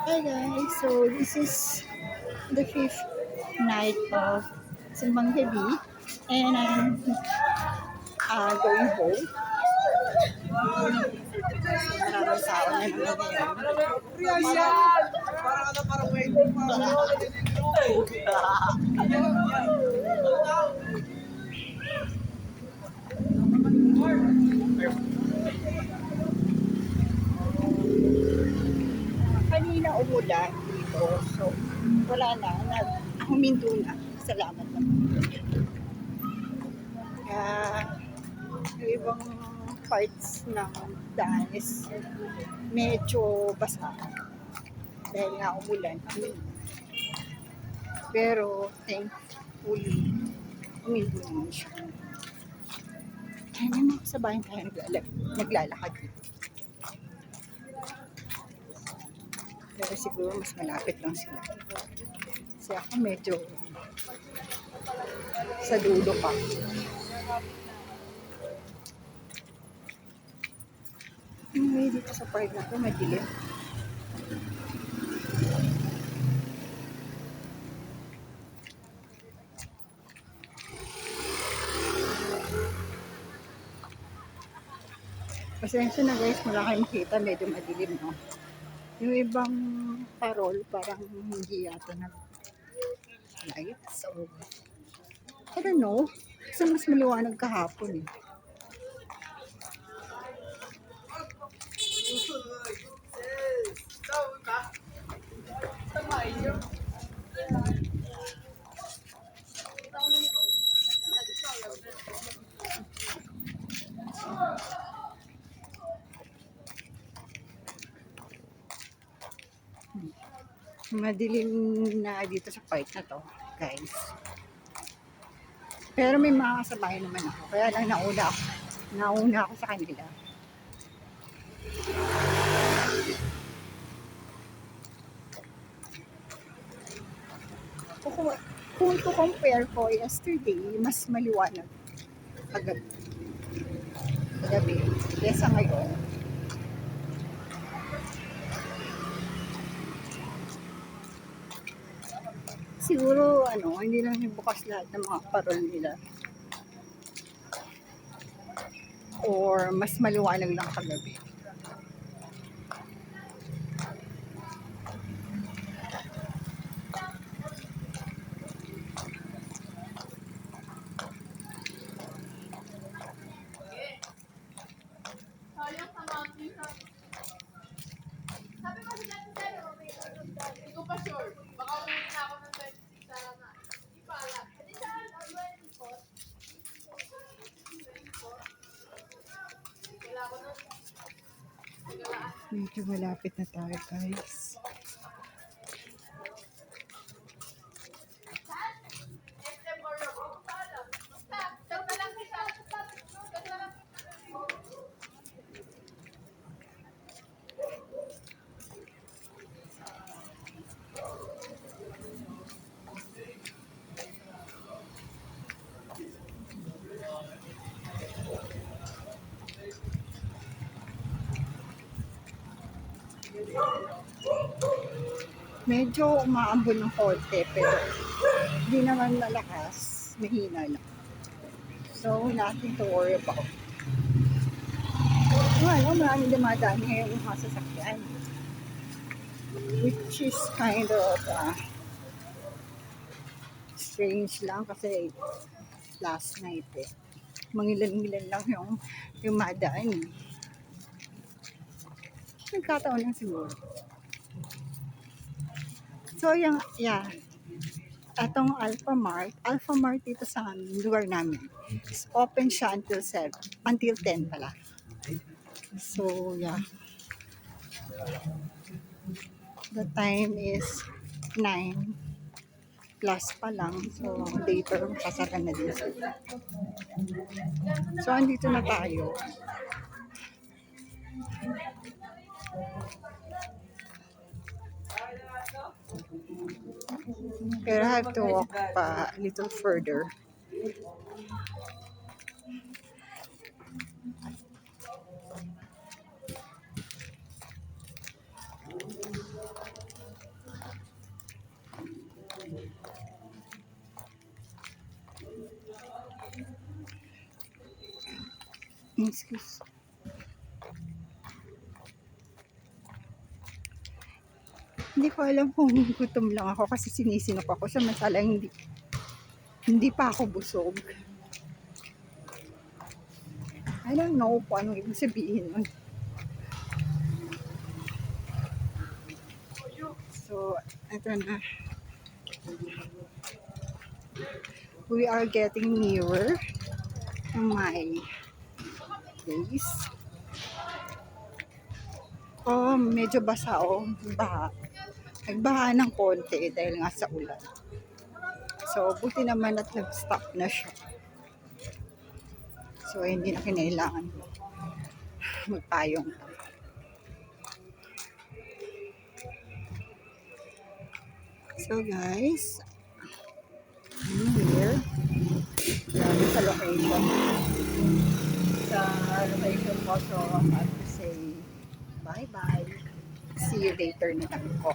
Hi guys, so this is the fifth night of Simbang Gabi and I'm going home. Maraming tao na naman ngayon. Parang waiting pa. Kanina umulan dito, so wala na, huminto na. Salamat naman. Kaya yung ibang parts ng daan is medyo basa dahil nga umulan. Pero thankfully, umigo naman siya. Kaya naman sa bahay tayo naglalakad dito. Pero siguro mas malapit lang sila. Kasi ako medyo sa dulo pa. Anyway, dito sa part na to, madilim. Pasensya na guys, wala kayo makita, medyo madilim, no? Yung ibang parol, parang hindi yata na light. So, I don't know. Kasi mas maliwanag kahapon eh. Madilim na dito sa part na to, guys. Pero may mga kasabay naman ako. Kaya lang nauna ako sa kanila. Kung compare ko yesterday, mas maliwanag kagabi. Kesa ngayon. Siguro, hindi lang yung bukas lahat ng mga parol nila. Or mas maliwanag lang kagabi. Sabi ko sila sa zero, hindi ko pa sure. Baka umuwi na ako ng 26 sana na. Hindi pa alam. Hindi sa 24. 24. Wala ko nun. Medyo malapit na tayo, guys. SM or rock. Hindi ko pa alam. Basta, tag na lang kita. Tag na lang kita. Medyo umaambon ng konti, pero hindi naman malakas. Mahina lang. So, nothing to worry about. Maraming dumadaan ngayon yung mga sasakyan. Which is kind of strange lang kasi last night mangilan-ngilan lang yung madaan eh. Nagkataon lang siguro. So, atong Alpha Mart dito sa lugar namin is open siya until 10 pala. So, yeah. The time is 9 plus pa lang. So, later, kasara na din sila. So, andito na tayo. Pero I have to walk pa a little further. Excuse. Hindi ko alam kung gutom lang ako kasi sinisinok ako. Samantala hindi pa ako busog. I don't know kung anong ibig sabihin nun. So, ito na. We are getting nearer to my place. Oh, medyo basa oh. Baha. Nagbaha ng konti dahil nga sa ulan. So, buti naman at nag-stop na siya. So, hindi na kinailangan magpayong. So, guys, I'm here. Grabe sa location. Sa location ko, so I have to say bye-bye. See you later na lang ko.